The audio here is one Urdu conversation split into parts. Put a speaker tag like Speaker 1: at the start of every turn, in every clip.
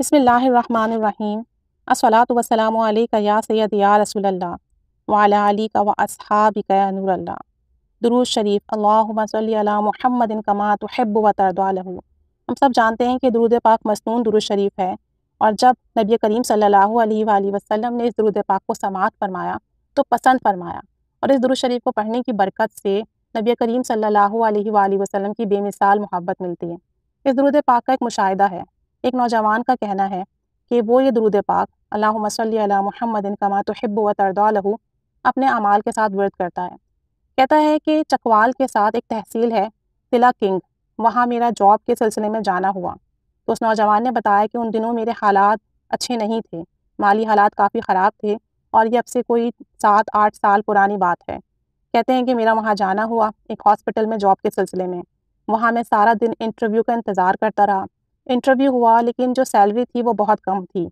Speaker 1: بسم اللہ الرحمن الرحیم الصلاۃ والسلام علیک یا سید یا رسول اللہ وعلی آلک و اصحابک یا نور اللہ۔ درود شریف۔ اللہم صلی علی محمد کما تحب و ترضی له۔ ہم سب جانتے ہیں کہ درود پاک مسنون درود شریف ہے، اور جب نبی کریم صلی اللہ علیہ وآلہ وسلم نے اس درود پاک کو سماعت فرمایا تو پسند فرمایا، اور اس درود شریف کو پڑھنے کی برکت سے نبی کریم صلی اللہ علیہ وآلہ وسلم کی بے مثال محبت ملتی ہے۔ اس درود پاک کا ایک مشاہدہ ہے۔ ایک نوجوان کا کہنا ہے کہ وہ یہ درود پاک اللہم صلی علی محمد کما تحب و ترضی له اپنے اعمال کے ساتھ ورد کرتا ہے۔ کہتا ہے کہ چکوال کے ساتھ ایک تحصیل ہے تلا کنگ، وہاں میرا جاب کے سلسلے میں جانا ہوا تو اس نوجوان نے بتایا کہ ان دنوں میرے حالات اچھے نہیں تھے، مالی حالات کافی خراب تھے، اور یہ اب سے کوئی 7-8 سال پرانی بات ہے۔ کہتے ہیں کہ میرا وہاں جانا ہوا ایک ہاسپٹل میں جاب کے سلسلے میں۔ وہاں میں سارا دن انٹرویو کا انتظار کرتا رہا۔ انٹرویو ہوا لیکن جو سیلری تھی وہ بہت کم تھی۔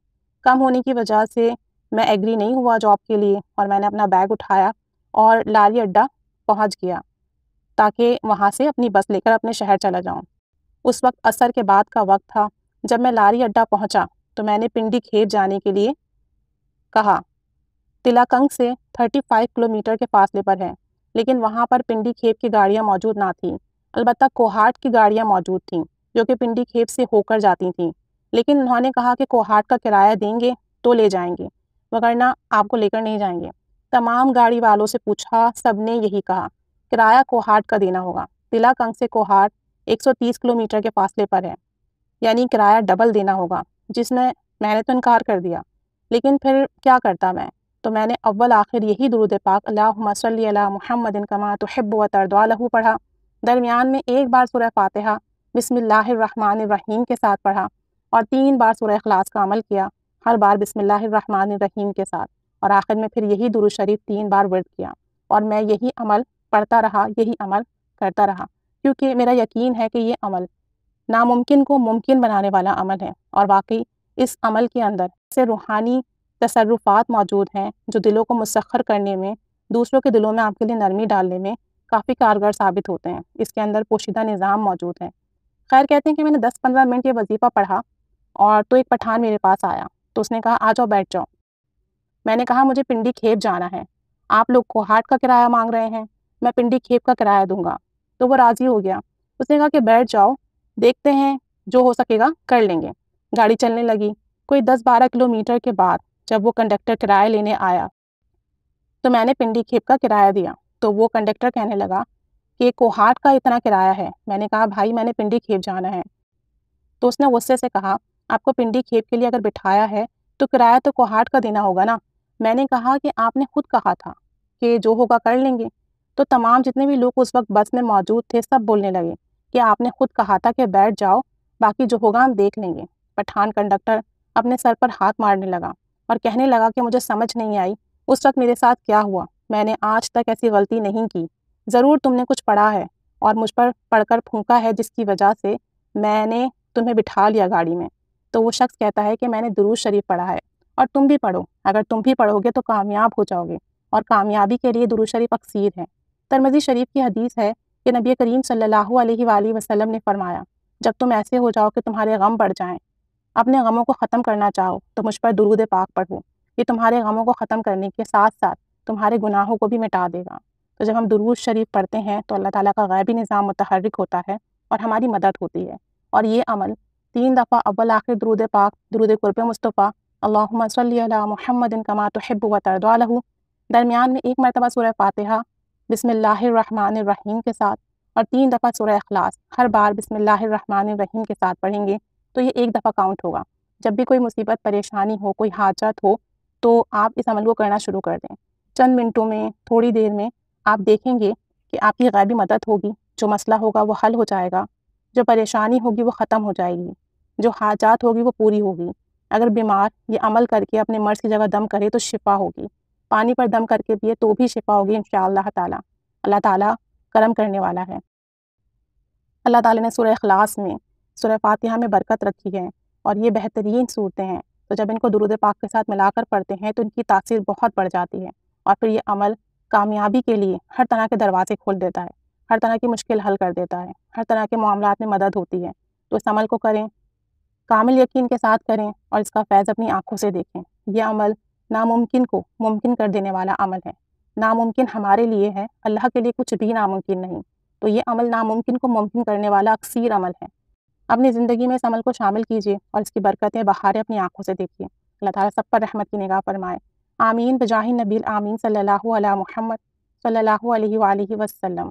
Speaker 1: کم ہونے کی وجہ سے میں ایگری نہیں ہوا جاب کے لیے، اور میں نے اپنا بیگ اٹھایا اور لاری اڈا پہنچ گیا تاکہ وہاں سے اپنی بس لے کر اپنے شہر چلا جاؤں۔ اس وقت عصر کے بعد کا وقت تھا۔ جب میں لاری اڈا پہنچا تو میں نے پنڈی کھیت جانے کے لیے کہا۔ تلا کنگ سے 35 کلومیٹر کے فاصلے پر ہے، لیکن وہاں پر پنڈی کھیت کی گاڑیاں موجود نہ تھیں۔ البتہ کوہاٹ کی گاڑیاں موجود تھیں جو کہ پنڈی کھیت سے ہو کر جاتی تھیں، لیکن انہوں نے کہا کہ کوہاٹ کا کرایہ دیں گے تو لے جائیں گے، وگرنہ آپ کو لے کر نہیں جائیں گے۔ تمام گاڑی والوں سے پوچھا، سب نے یہی کہا کرایہ کوہاٹ کا دینا ہوگا۔ تلا کنگ سے کوہاٹ 130 کلومیٹر کے فاصلے پر ہے، یعنی کرایہ ڈبل دینا ہوگا، جس میں نے تو انکار کر دیا۔ لیکن پھر کیا کرتا میں؟ تو میں نے اول آخر یہی درود پاک اللہم صلی علی محمد کما تحب و ترضی له پڑھا۔ درمیان میں ایک بار سورہ فاتحہ بسم اللہ الرحمن الرحیم کے ساتھ پڑھا، اور 3 بار سورہ اخلاص کا عمل کیا، ہر بار بسم اللہ الرحمن الرحیم کے ساتھ، اور آخر میں پھر یہی درود شریف 3 بار ورد کیا، اور میں یہی عمل پڑھتا رہا، یہی عمل کرتا رہا، کیونکہ میرا یقین ہے کہ یہ عمل ناممکن کو ممکن بنانے والا عمل ہے، اور واقعی اس عمل کے اندر سے روحانی تصرفات موجود ہیں جو دلوں کو مسخر کرنے میں، دوسروں کے دلوں میں آپ کے لیے نرمی ڈالنے میں کافی کارگر ثابت ہوتے ہیں۔ اس کے اندر پوشیدہ نظام موجود ہے۔ خیر، کہتے ہیں کہ میں نے 10-15 منٹ یہ وظیفہ پڑھا، اور تو ایک پٹھان میرے پاس آیا تو اس نے کہا آ جاؤ بیٹھ جاؤ۔ میں نے کہا مجھے پنڈی کھیت جانا ہے، آپ لوگ کوہاٹ کا کرایہ مانگ رہے ہیں، میں پنڈی کھیت کا کرایہ دوں گا۔ تو وہ راضی ہو گیا۔ اس نے کہا کہ بیٹھ جاؤ، دیکھتے ہیں جو ہو سکے گا کر لیں گے۔ گاڑی چلنے لگی۔ کوئی 10-12 کلومیٹر کے بعد جب وہ کنڈکٹر کرایہ لینے آیا تو میں نے پنڈی کھیت کا کرایہ دیا، تو وہ کنڈکٹر کہنے لگا کہ کوہاٹ کا اتنا کرایہ ہے۔ میں نے کہا بھائی میں نے پنڈی کھیت جانا ہے۔ تو اس نے غصے سے کہا آپ کو پنڈی کھیت کے لیے اگر بٹھایا ہے تو کرایہ تو کوہاٹ کا دینا ہوگا نا۔ میں نے کہا کہ آپ نے خود کہا تھا کہ جو ہوگا کر لیں گے۔ تو تمام جتنے بھی لوگ اس وقت بس میں موجود تھے سب بولنے لگے کہ آپ نے خود کہا تھا کہ بیٹھ جاؤ، باقی جو ہوگا ہم دیکھ لیں گے۔ پٹھان کنڈکٹر اپنے سر پر ہاتھ مارنے لگا اور کہنے لگا کہ مجھے سمجھ نہیں آئی اس وقت میرے ساتھ کیا ہوا، میں نے آج تک ایسی غلطی نہیں کی، ضرور تم نے کچھ پڑھا ہے اور مجھ پر پڑھ کر پھونکا ہے جس کی وجہ سے میں نے تمہیں بٹھا لیا گاڑی میں۔ تو وہ شخص کہتا ہے کہ میں نے درود شریف پڑھا ہے، اور تم بھی پڑھو، اگر تم بھی پڑھو گے تو کامیاب ہو جاؤ گے، اور کامیابی کے لیے درود شریف اکسیر ہے۔ ترمذی شریف کی حدیث ہے کہ نبی کریم صلی اللہ علیہ وآلہ وسلم نے فرمایا جب تم ایسے ہو جاؤ کہ تمہارے غم بڑھ جائیں، اپنے غموں کو ختم کرنا چاہو تو مجھ پر درود پاک پڑھو، یہ تمہارے غموں کو ختم کرنے کے ساتھ ساتھ تمہارے گناہوں کو بھی مٹا دے گا۔ تو جب ہم درود شریف پڑھتے ہیں تو اللہ تعالیٰ کا غیبی نظام متحرک ہوتا ہے اور ہماری مدد ہوتی ہے۔ اور یہ عمل 3 دفعہ اول آخر درود پاک، درود قرب مصطفیٰ اللہم صلی علی محمد کما تحب و ترضی له، درمیان میں 1 مرتبہ سورہ فاتحہ بسم اللہ الرحمن الرحیم کے ساتھ، اور 3 دفعہ سورہ اخلاص ہر بار بسم اللہ الرحمن الرحیم کے ساتھ پڑھیں گے تو یہ 1 دفعہ کاؤنٹ ہوگا۔ جب بھی کوئی مصیبت، پریشانی ہو، کوئی حاجت ہو تو آپ اس عمل کو کرنا شروع کر دیں۔ چند منٹوں میں، تھوڑی دیر میں آپ دیکھیں گے کہ آپ کی غیبی مدد ہوگی، جو مسئلہ ہوگا وہ حل ہو جائے گا، جو پریشانی ہوگی وہ ختم ہو جائے گی، جو حاجات ہوگی وہ پوری ہوگی۔ اگر بیمار یہ عمل کر کے اپنے مرض کی جگہ دم کرے تو شفا ہوگی، پانی پر دم کر کے پیے تو بھی شفا ہوگی انشاءاللہ تعالیٰ۔ اللہ تعالیٰ کرم کرنے والا ہے۔ اللہ تعالیٰ نے سورہ اخلاص میں، سورہ فاتحہ میں برکت رکھی ہے، اور یہ بہترین صورتیں ہیں، تو جب ان کو درود پاک کے ساتھ ملا کر پڑھتے ہیں تو ان کی تاثیر بہت بڑھ جاتی ہے، اور پھر یہ عمل کامیابی کے لیے ہر طرح کے دروازے کھول دیتا ہے، ہر طرح کی مشکل حل کر دیتا ہے، ہر طرح کے معاملات میں مدد ہوتی ہے۔ تو اس عمل کو کریں، کامل یقین کے ساتھ کریں اور اس کا فیض اپنی آنکھوں سے دیکھیں۔ یہ عمل ناممکن کو ممکن کر دینے والا عمل ہے۔ ناممکن ہمارے لیے ہے، اللہ کے لیے کچھ بھی ناممکن نہیں، تو یہ عمل ناممکن کو ممکن کرنے والا اکثیر عمل ہے۔ اپنی زندگی میں اس عمل کو شامل کیجیے اور اس کی برکتیں بہاریں اپنی آنکھوں سے دیکھیے۔ اللہ تعالیٰ سب پر رحمت کی نگاہ فرمائے۔ آمین بجاہ نبی آمین صلی اللہ علیہ محمد صلی اللہ علیہ وآلہ وسلم۔